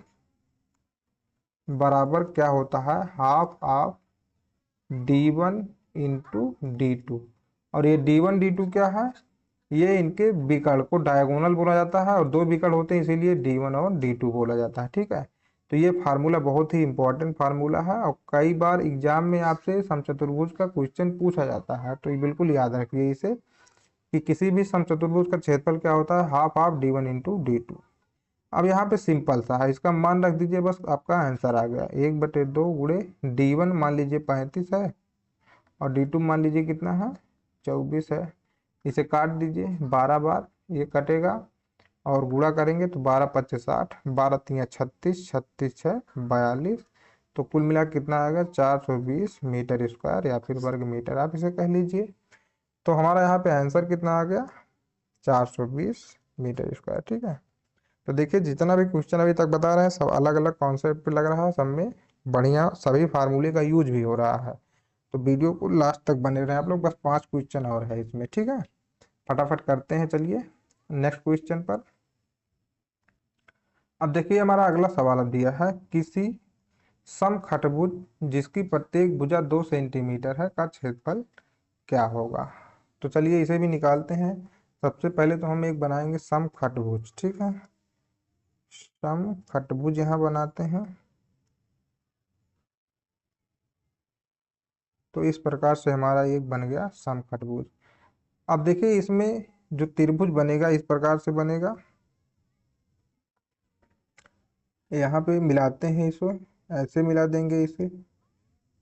बराबर क्या होता है, half of D1 into D2। और ये D1 D2 क्या है, ये इनके विकर्ण को डायगोनल बोला जाता है, और दो विकर्ण होते हैं इसीलिए D1 और D2 बोला जाता है। ठीक है, तो ये फार्मूला बहुत ही इंपॉर्टेंट फार्मूला है, और कई बार एग्जाम में आपसे समचतुर्भुज का क्वेश्चन पूछा जाता है, तो ये बिल्कुल याद रखिए इसे, कि किसी भी समचतुर्भुज का क्षेत्रफल क्या होता है, half of D1 into D2। अब यहाँ पे सिंपल सा है, इसका मान रख दीजिए, बस आपका आंसर आ गया। 1/2 गुणे D1 मान लीजिए 35 है, और D2 मान लीजिए कितना है 24 है। इसे काट दीजिए 12 बार, ये कटेगा और गुणा करेंगे तो 12×5 = 60, 12×3 = 36, 36×6 = 42। तो कुल मिला कितना आएगा 420 मीटर स्क्वायर या फिर वर्ग मीटर आप इसे कह लीजिए। तो हमारा यहाँ पे आंसर कितना आ गया 420 मीटर स्क्वायर। ठीक है, तो देखिए जितना भी क्वेश्चन अभी तक बता रहे हैं सब अलग अलग कॉन्सेप्ट पे लग रहा है, सब में बढ़िया सभी फार्मूले का यूज भी हो रहा है। तो वीडियो को लास्ट तक बने रहे आप लोग, बस 5 क्वेश्चन और है इसमें। ठीक है, फटाफट करते हैं, चलिए नेक्स्ट क्वेश्चन पर। अब देखिए हमारा अगला सवाल दिया है, किसी समखटभुज जिसकी प्रत्येक भुजा 2 सेंटीमीटर है का क्षेत्रफल क्या होगा। तो चलिए इसे भी निकालते हैं। सबसे पहले तो हम एक बनाएंगे समखटभुज। ठीक है, समखटभुज यहाँ बनाते हैं। तो इस प्रकार से हमारा एक बन गया समखटभुज। अब देखिए इसमें जो त्रिभुज बनेगा इस प्रकार से बनेगा, यहाँ पे मिलाते हैं इसको, ऐसे मिला देंगे इसे।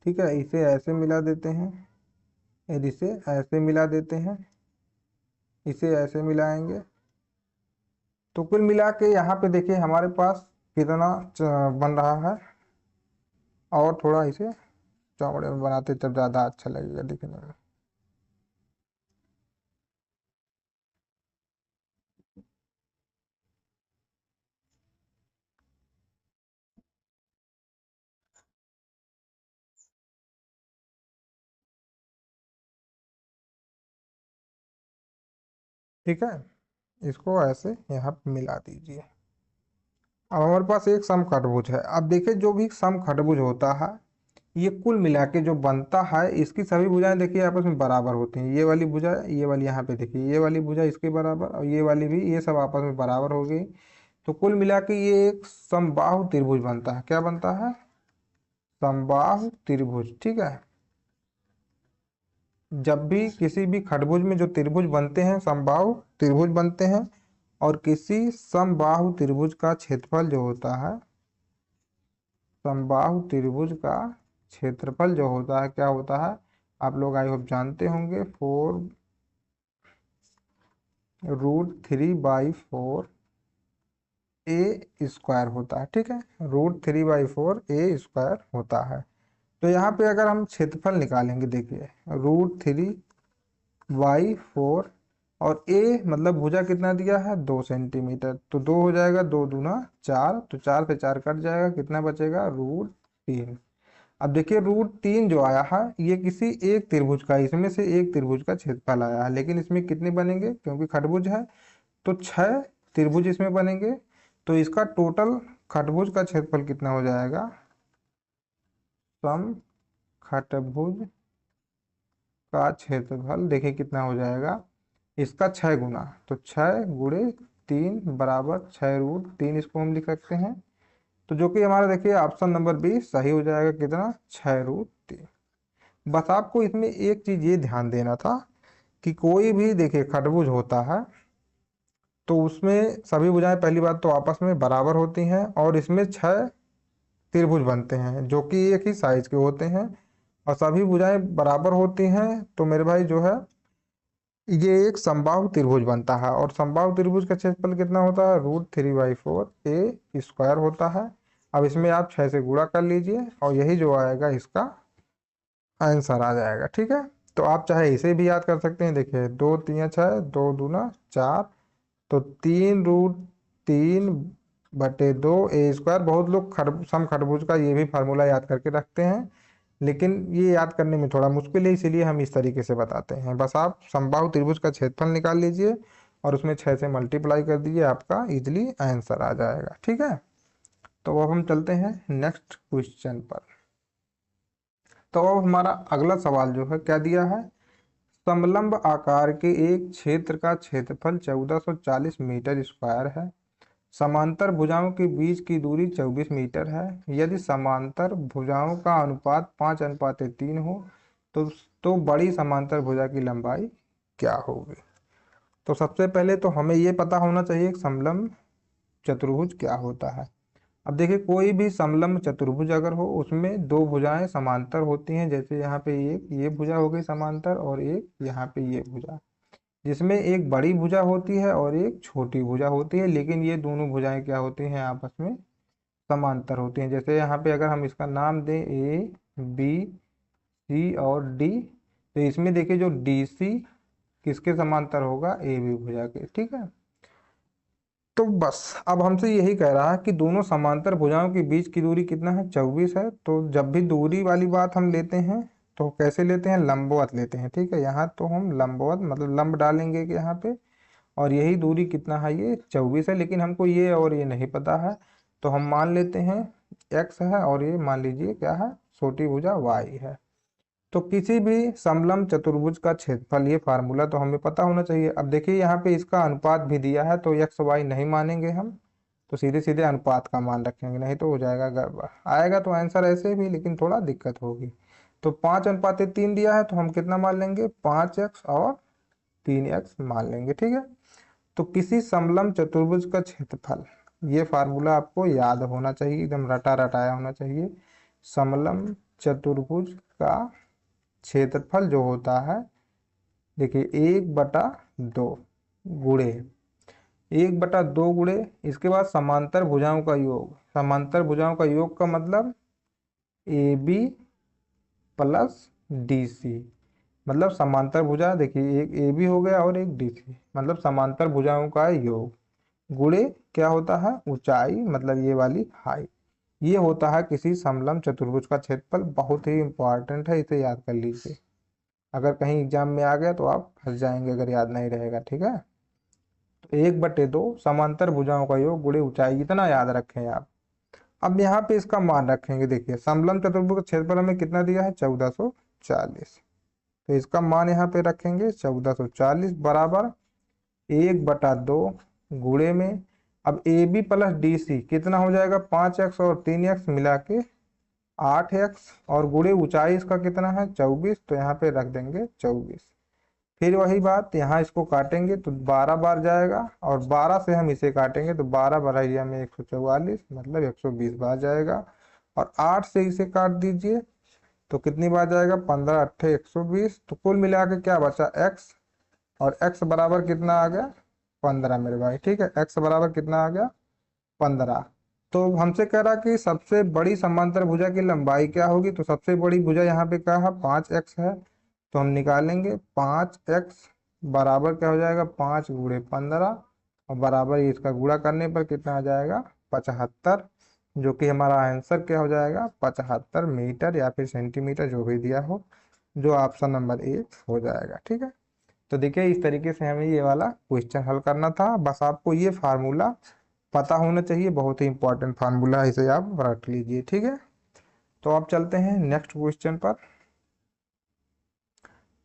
ठीक है, इसे ऐसे मिला देते हैं, और इसे ऐसे मिला देते हैं, इसे ऐसे मिलाएंगे। तो कुल मिला के यहाँ पे देखिए हमारे पास कितना बन रहा है। और थोड़ा इसे चौड़े में बनाते तब ज़्यादा अच्छा लगेगा दिखने में। ठीक है, इसको ऐसे यहाँ पे मिला दीजिए। अब हमारे पास एक समखटभुज है। अब देखिए जो भी समखटभुज होता है ये कुल मिला के जो बनता है इसकी सभी भुजाएं देखिए आपस में बराबर होती हैं। ये वाली भुजा, ये वाली यहाँ पे देखिए ये वाली भुजा इसके बराबर और ये वाली भी, ये सब आपस में बराबर हो गई। तो कुल मिला के ये एक समबाहु त्रिभुज बनता है। क्या बनता है, समबाहु त्रिभुज। ठीक है, जब भी किसी भी खटभुज में जो त्रिभुज बनते हैं समबाहु त्रिभुज बनते हैं, और किसी समबाहु त्रिभुज का क्षेत्रफल जो होता है, समबाहु त्रिभुज का क्षेत्रफल जो होता है क्या होता है, आप लोग आई होप जानते होंगे, 4√3/4 a² होता है। ठीक है, √3/4 a² होता है। तो यहाँ पे अगर हम क्षेत्रफल निकालेंगे, देखिए √3/4 और a मतलब भुजा कितना दिया है 2 सेंटीमीटर, तो 2 हो जाएगा, 2 दूना 4, तो 4 से 4 कट जाएगा, कितना बचेगा √3। अब देखिए √3 जो आया है ये किसी एक त्रिभुज का, इसमें से एक त्रिभुज का क्षेत्रफल आया है, लेकिन इसमें कितने बनेंगे क्योंकि खटभुज है तो 6 त्रिभुज इसमें बनेंगे। तो इसका टोटल खटभुज का क्षेत्रफल कितना हो जाएगा, सम खटभुज का क्षेत्रफल देखिए कितना हो जाएगा, इसका 6 गुना, तो 6×3 = 6√3, इसको हम लिख सकते हैं। तो जो कि हमारा देखिए ऑप्शन नंबर बी सही हो जाएगा, कितना 6√3। बस आपको इसमें एक चीज ये ध्यान देना था कि कोई भी देखिए खटभुज होता है तो उसमें सभी भुजाएं पहली बात तो आपस में बराबर होती हैं, और इसमें 6 त्रिभुज बनते हैं जो कि एक ही साइज के होते हैं, और सभी भुजाएं बराबर होती हैं। तो मेरे भाई जो है ये एक समबाहु त्रिभुज बनता है, और समबाहु त्रिभुज का क्षेत्रफल कितना होता है √3/4 a² होता है। अब इसमें आप 6 से गुणा कर लीजिए और यही जो आएगा इसका आंसर आ जाएगा। ठीक है, तो आप चाहे इसे भी याद कर सकते हैं, देखिए 2×3 = 6, 2 दूना 4, तो 3√3/2 a²। बहुत लोग सम खटभुज का ये भी फार्मूला याद करके रखते हैं, लेकिन ये याद करने में थोड़ा मुश्किल है, इसीलिए हम इस तरीके से बताते हैं। बस आप समबाहु त्रिभुज का क्षेत्रफल निकाल लीजिए और उसमें 6 से मल्टीप्लाई कर दीजिए, आपका इजिली आंसर आ जाएगा। ठीक है, तो अब हम चलते हैं नेक्स्ट क्वेश्चन पर। तो अब हमारा अगला सवाल जो है क्या दिया है, समलंब आकार के एक क्षेत्र का क्षेत्रफल 1440 मीटर स्क्वायर है, समांतर भुजाओं के बीच की दूरी 24 मीटर है। यदि समांतर भुजाओं का अनुपात 5:3 हो तो बड़ी समांतर भुजा की लंबाई क्या होगी। तो सबसे पहले तो हमें ये पता होना चाहिए कि समलंब चतुर्भुज क्या होता है। अब देखिए कोई भी समलंब चतुर्भुज अगर हो उसमें दो भुजाएं समांतर होती हैं, जैसे यहाँ पे एक ये भुजा हो गई समांतर और एक यहाँ पे ये भुजा। जिसमें एक बड़ी भुजा होती है और एक छोटी भुजा होती है, लेकिन ये दोनों भुजाएं क्या होती हैं, आपस में समांतर होती हैं। जैसे यहाँ पे अगर हम इसका नाम दें ए बी सी और डी, तो इसमें देखिए जो डी सी किसके समांतर होगा, ए बी भुजा के, ठीक है। तो बस अब हमसे यही कह रहा है कि दोनों समांतर भुजाओं के बीच की दूरी कितना है, 24 है। तो जब भी दूरी वाली बात हम लेते हैं तो कैसे लेते हैं, लंबवत लेते हैं, ठीक है। यहाँ तो हम लंबवत मतलब लंब डालेंगे कि यहाँ पे, और यही दूरी कितना है, ये 24 है। लेकिन हमको ये और ये नहीं पता है, तो हम मान लेते हैं x है और ये मान लीजिए क्या है, छोटी भुजा y है। तो किसी भी समलंब चतुर्भुज का क्षेत्रफल, ये फार्मूला तो हमें पता होना चाहिए। अब देखिए यहाँ पे इसका अनुपात भी दिया है, तो एक्स वाई नहीं मानेंगे हम, तो सीधे सीधे अनुपात का मान रखेंगे, नहीं तो हो जाएगा गड़बड़। आएगा तो आंसर ऐसे भी, लेकिन थोड़ा दिक्कत होगी। तो 5:3 दिया है, तो हम कितना मान लेंगे, 5x और 3x मान लेंगे, ठीक है। तो किसी समलंब चतुर्भुज का क्षेत्रफल, ये फार्मूला आपको याद होना चाहिए, एकदम रटा रटाया होना चाहिए। समलंब चतुर्भुज का क्षेत्रफल जो होता है, देखिए 1/2 गुणे 1/2 गुणे, इसके बाद समांतर भुजाओं का योग। समांतर भुजाओं का योग का मतलब A B plus D C, मतलब समांतर भुजा, देखिए एक ए बी हो गया और एक डी सी, मतलब समांतर भुजाओं का योग, गुणे क्या होता है, ऊंचाई, मतलब ये वाली हाइट। ये होता है किसी समलंब चतुर्भुज का क्षेत्रफल। बहुत ही इंपॉर्टेंट है, इसे याद कर लीजिए। अगर कहीं एग्जाम में आ गया तो आप फंस जाएंगे अगर याद नहीं रहेगा, ठीक है। तो 1/2 समांतर भुजाओं का योग गुणे ऊंचाई, इतना याद रखें आप। अब यहाँ पे इसका मान रखेंगे, देखिए समलंब चतुर्भुज का क्षेत्रफल हमें कितना दिया है, 1440। तो इसका मान यहाँ पे रखेंगे 1440 बराबर 1/2 गुणे में, अब A B plus D C कितना हो जाएगा, 5x और 3x मिला के 8x, और गुणे ऊंचाई इसका कितना है, 24, तो यहाँ पे रख देंगे 24। फिर वही बात, यहाँ इसको काटेंगे तो 12 बार जाएगा, और 12 से हम इसे काटेंगे तो 12 बढ़ाइए में 144, मतलब 120 बार जाएगा। और 8 से इसे काट दीजिए तो कितनी बार जाएगा, 15 अट्ठे 120। तो कुल मिला के क्या बचा, x, और x बराबर कितना आ गया, 15 मेरे भाई, ठीक है। x बराबर कितना आ गया, 15। तो हमसे कह रहा कि सबसे बड़ी समांतर भुजा की लंबाई क्या होगी, तो सबसे बड़ी भुजा यहाँ पे क्या है, 5x है। तो हम निकालेंगे 5x बराबर क्या हो जाएगा, 5 × 15, और बराबर इसका गुणा करने पर कितना आ जाएगा, 75, जो कि हमारा आंसर क्या हो जाएगा, 75 मीटर या फिर सेंटीमीटर, जो भी दिया हो, जो ऑप्शन नंबर 1 हो जाएगा, ठीक है। तो देखिए इस तरीके से हमें ये वाला क्वेश्चन हल करना था। बस आपको ये फार्मूला पता होना चाहिए, बहुत ही इंपॉर्टेंट फार्मूला है, इसे आप रट लीजिए, ठीक है। तो आप चलते हैं नेक्स्ट क्वेश्चन पर।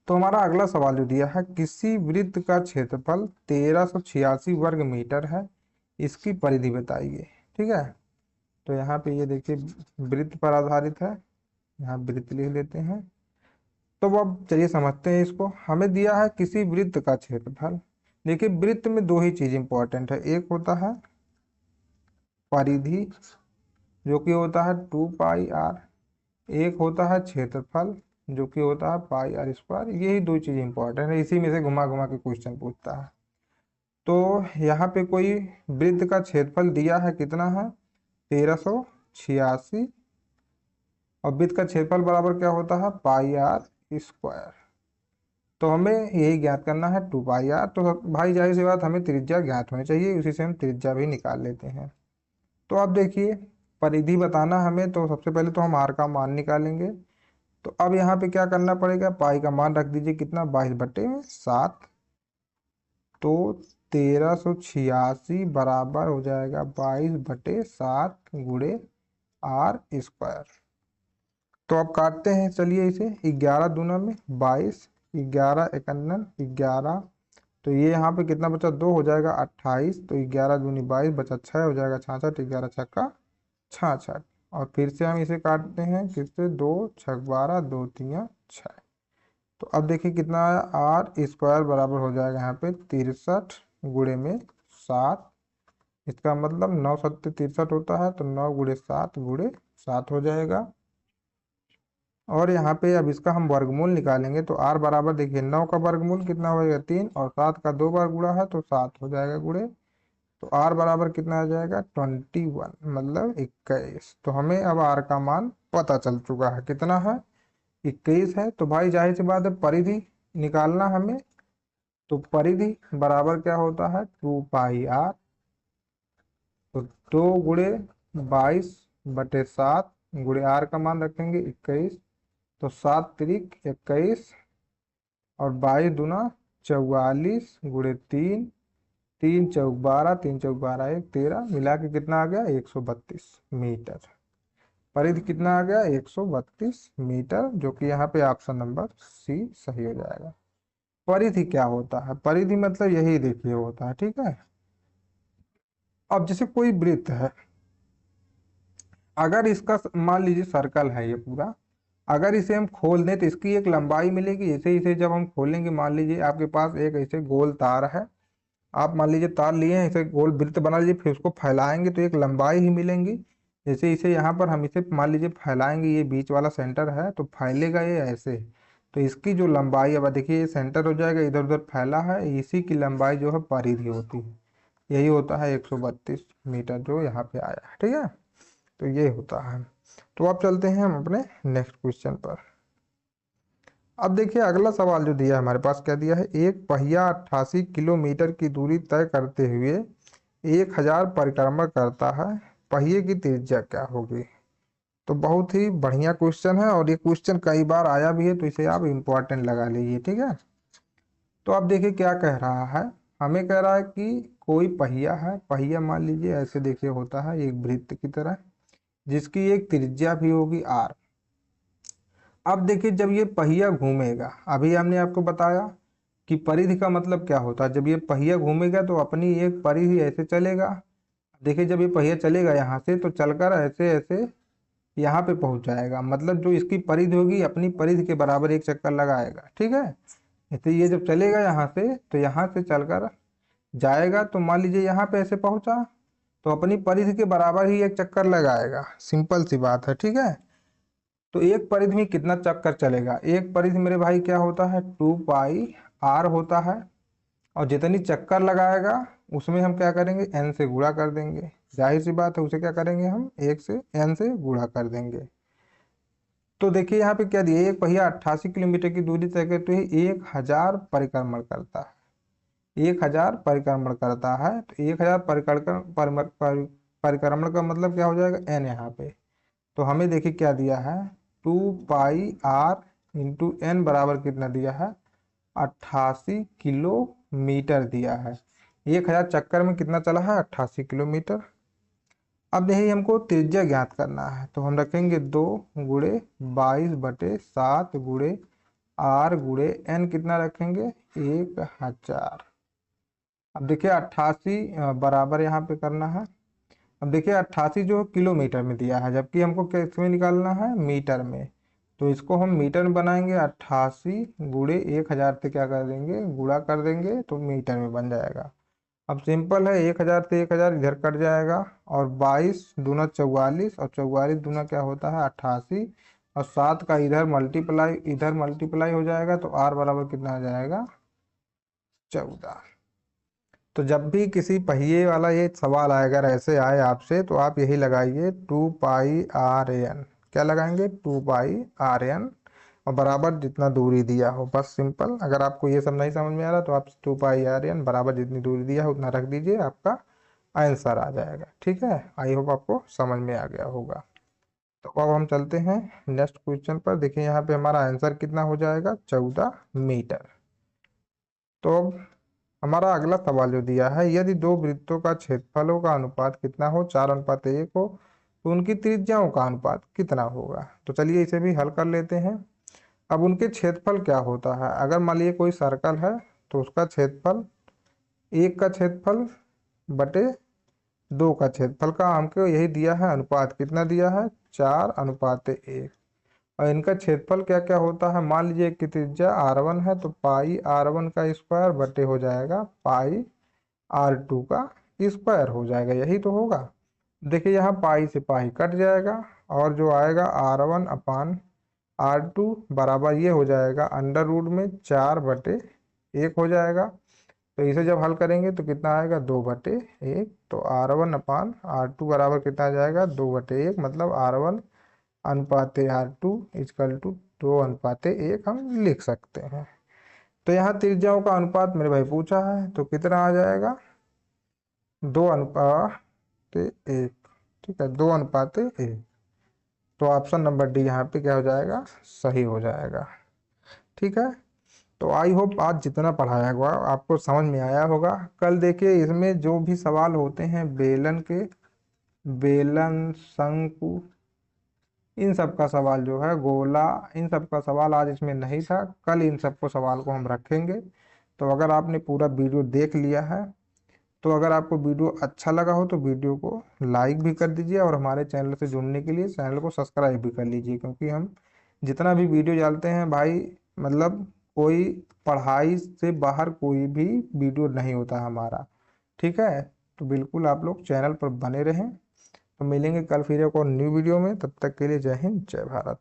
तो हमारा अगला सवाल जो दिया है, किसी वृत्त का क्षेत्रफल 1386 वर्ग मीटर है, इसकी परिधि बताइए, ठीक है। तो यहाँ पे ये देखिए वृत्त पर आधारित है, यहाँ वृत्त लिख लेते हैं। तो अब चलिए समझते हैं इसको। हमें दिया है किसी वृत्त का क्षेत्रफल। देखिए वृत्त में दो ही चीज इंपॉर्टेंट है, एक होता है परिधि जो कि होता है 2πr, एक होता है क्षेत्रफल जो कि होता है πr²। यही दो चीज इंपॉर्टेंट है, इसी में से घुमा घुमा के क्वेश्चन पूछता है। तो यहाँ पे कोई वृत्त का क्षेत्रफल दिया है, कितना है, 1386, और वृत्त का क्षेत्रफल बराबर क्या होता है, πr²। तो हमें यही ज्ञात करना है 2πr। तो भाई जाहिर सी बात हमें त्रिज्या ज्ञात होनी चाहिए, उसी से हम त्रिज्या भी निकाल लेते हैं। तो अब देखिए परिधि बताना हमें, तो सबसे पहले तो हम आर का मान निकालेंगे। तो अब यहाँ पे क्या करना पड़ेगा, पाई का मान रख दीजिए, कितना, 22/7। तो 1386 बराबर हो जाएगा 22/7 गुणे r²। तो अब काटते हैं, चलिए इसे, 11 दूना में 22, 11 51 11। तो ये यहाँ पे कितना बचा, 2 हो जाएगा 28। तो 11 दूनी 22 बचा 6 हो जाएगा 66, 11 छक्का 66। और फिर से हम इसे काटते हैं, किससे, 2 छक 12 2 3 6। तो अब देखिए कितना आया, r² बराबर हो जाएगा यहाँ पे 63 गुणे में 7। इसका मतलब 9 7 63 होता है, तो 9 × 7 × 7 हो जाएगा। और यहाँ पे अब इसका हम वर्गमूल निकालेंगे तो r बराबर देखिए 9 का वर्गमूल कितना होगा 3 और 7 का 2 बार गुणा है तो 7 हो जाएगा गुणे। तो r बराबर कितना आ जाएगा 21 मतलब 21। तो हमें अब r का मान पता चल चुका है कितना है 21 है। तो भाई जाहिर सी बात है परिधि निकालना हमें। तो परिधि बराबर क्या होता है 2 पाई r। तो 2 गुणे 22/7 गुणे r का मान रखेंगे 21। तो 7 त्रिक 21 और 22 दूना 44 गुणे 3 3 चौक 12 3 चौक 12 1 13 मिला के कितना आ गया 132 मीटर। परिधि कितना आ गया 132 मीटर जो कि यहाँ पे ऑप्शन नंबर सी सही हो जाएगा। परिधि क्या होता है परिधि मतलब यही देखिए होता है ठीक है। अब जैसे कोई वृत्त है अगर इसका मान लीजिए सर्कल है ये पूरा अगर इसे हम खोल दें तो इसकी एक लंबाई मिलेगी। जैसे इसे जब हम खोलेंगे मान लीजिए आपके पास एक ऐसे गोल तार है आप मान लीजिए तार लिए हैं इसे गोल वृत्त बना लीजिए फिर उसको फैलाएंगे तो एक लंबाई ही मिलेंगी। जैसे इसे यहाँ पर हम इसे मान लीजिए फैलाएंगे ये बीच वाला सेंटर है तो फैलेगा ये ऐसे। तो इसकी जो लंबाई अब देखिए ये सेंटर हो जाएगा इधर उधर फैला है इसी की लंबाई जो है परिधि होती है। यही होता है 132 मीटर जो यहाँ पे आया है ठीक है। तो ये होता है। तो अब चलते हैं हम अपने नेक्स्ट क्वेश्चन पर। अब देखिए अगला सवाल जो दिया है हमारे पास क्या दिया है एक पहिया 88 किलोमीटर की दूरी तय करते हुए 1000 परिक्रमा करता है पहिए की त्रिज्या क्या होगी। तो बहुत ही बढ़िया क्वेश्चन है और ये क्वेश्चन कई बार आया भी है तो इसे आप इम्पोर्टेंट लगा लीजिए ठीक है। तो आप देखिए क्या कह रहा है हमें कह रहा है कि कोई पहिया है पहिया मान लीजिए ऐसे देखिए होता है एक वृत्त की तरह जिसकी एक त्रिज्या भी होगी r। अब देखिए जब ये पहिया घूमेगा अभी हमने आपको बताया कि परिधि का मतलब क्या होता है जब ये पहिया घूमेगा तो अपनी एक परिधि ऐसे चलेगा। देखिए जब ये पहिया चलेगा यहाँ से तो चलकर ऐसे ऐसे यहाँ पे पहुंच जाएगा मतलब जो इसकी परिधि होगी अपनी परिधि के बराबर एक चक्कर लगाएगा ठीक है। तो ये जब चलेगा यहाँ से तो यहाँ से चलकर जाएगा तो मान लीजिए यहाँ पे ऐसे पहुंचा तो अपनी परिधि के बराबर ही एक चक्कर लगाएगा सिंपल सी बात है ठीक है। तो एक परिधि में कितना चक्कर चलेगा एक परिधि मेरे भाई क्या होता है 2 पाई r होता है और जितनी चक्कर लगाएगा उसमें हम क्या करेंगे n से गुणा कर देंगे। जाहिर सी बात है उसे क्या करेंगे हम 1 से n से गुणा कर देंगे। तो देखिए यहाँ पे क्या दिया एक पहिया 88 किलोमीटर की दूरी तय करते हुए 1000 परिक्रमण करता है 1000 परिक्रमण करता है। तो 1000 परिक्रमण का मतलब क्या हो जाएगा n यहाँ पे। तो हमें देखिए क्या दिया है 2 पाई r इंटू एन बराबर कितना दिया है 88 किलोमीटर दिया है। 1000 चक्कर में कितना चला है 88 किलोमीटर। अब यही हमको त्रिज्या ज्ञात करना है तो हम रखेंगे 2 गुणे 22/7 गुणे r गुणे n कितना रखेंगे 1000। अब देखिए 88 बराबर यहाँ पे करना है। अब देखिए 88 जो किलोमीटर में दिया है जबकि हमको किस में निकालना है मीटर में। तो इसको हम मीटर में बनाएंगे 88 गुणे 1000 से क्या कर देंगे गुणा कर देंगे तो मीटर में बन जाएगा। अब सिंपल है 1000 से 1000 इधर कट जाएगा और 22 दूना 44 और 44 दूना क्या होता है 88 और 7 का इधर मल्टीप्लाई हो जाएगा तो r बराबर कितना आ जाएगा 14। तो जब भी किसी पहिए वाला ये सवाल आएगा ऐसे आए आपसे तो आप यही लगाइए 2 पाई r n क्या लगाएंगे 2 पाई r n और बराबर जितना दूरी दिया हो बस सिंपल। अगर आपको ये सब नहीं समझ में आ रहा तो आप 2 पाई r n बराबर जितनी दूरी दिया है उतना रख दीजिए आपका आंसर आ जाएगा ठीक है। आई होप आपको समझ में आ गया होगा। तो अब हम चलते हैं नेक्स्ट क्वेश्चन पर। देखिए यहाँ पे हमारा आंसर कितना हो जाएगा 14 मीटर। तो हमारा अगला सवाल जो दिया है यदि दो वृत्तों का क्षेत्रफलों का अनुपात कितना हो 4:1 हो तो उनकी त्रिज्याओं का अनुपात कितना होगा। तो चलिए इसे भी हल कर लेते हैं। अब उनके क्षेत्रफल क्या होता है अगर मान लीजिए कोई सर्कल है तो उसका क्षेत्रफल 1 का क्षेत्रफल बटे 2 का क्षेत्रफल का हमको यही दिया है अनुपात कितना दिया है 4:1 और इनका क्षेत्रफल क्या क्या होता है मान लीजिए कि त्रिज्या r1 है तो पाई r1 का स्क्वायर बटे हो जाएगा पाई r2 का स्क्वायर हो जाएगा यही तो होगा। देखिए यहाँ पाई से पाई कट जाएगा और जो आएगा r1 अपान R2 बराबर ये हो जाएगा अंडर रूट में 4/1 हो जाएगा। तो इसे जब हल करेंगे तो कितना आएगा 2/1। तो R1/R2 बराबर कितना आ जाएगा 2/1, मतलब R1/R2 इजकल टू 2/1 हम लिख सकते हैं। तो यहाँ त्रिज्याओं का अनुपात मेरे भाई पूछा है, तो कितना आ जाएगा 2/1। ठीक है, 2/1। तो ऑप्शन नंबर डी यहाँ पे क्या हो जाएगा, सही हो जाएगा। ठीक है, तो आई होप आज जितना पढ़ाया हुआ आपको समझ में आया होगा। कल देखिए इसमें जो भी सवाल होते हैं बेलन के, बेलन, शंकु, इन सब का सवाल जो है, गोला, इन सब का सवाल आज इसमें नहीं था। कल इन सब को सवाल को हम रखेंगे। तो अगर आपने पूरा वीडियो देख लिया है, तो अगर आपको वीडियो अच्छा लगा हो तो वीडियो को लाइक भी कर दीजिए, और हमारे चैनल से जुड़ने के लिए चैनल को सब्सक्राइब भी कर लीजिए, क्योंकि हम जितना भी वीडियो डालते हैं भाई, मतलब कोई पढ़ाई से बाहर कोई भी वीडियो नहीं होता हमारा। ठीक है, तो बिल्कुल आप लोग चैनल पर बने रहें। तो मिलेंगे कल फिर एक और न्यू वीडियो में, तब तक के लिए जय हिंद जय भारत।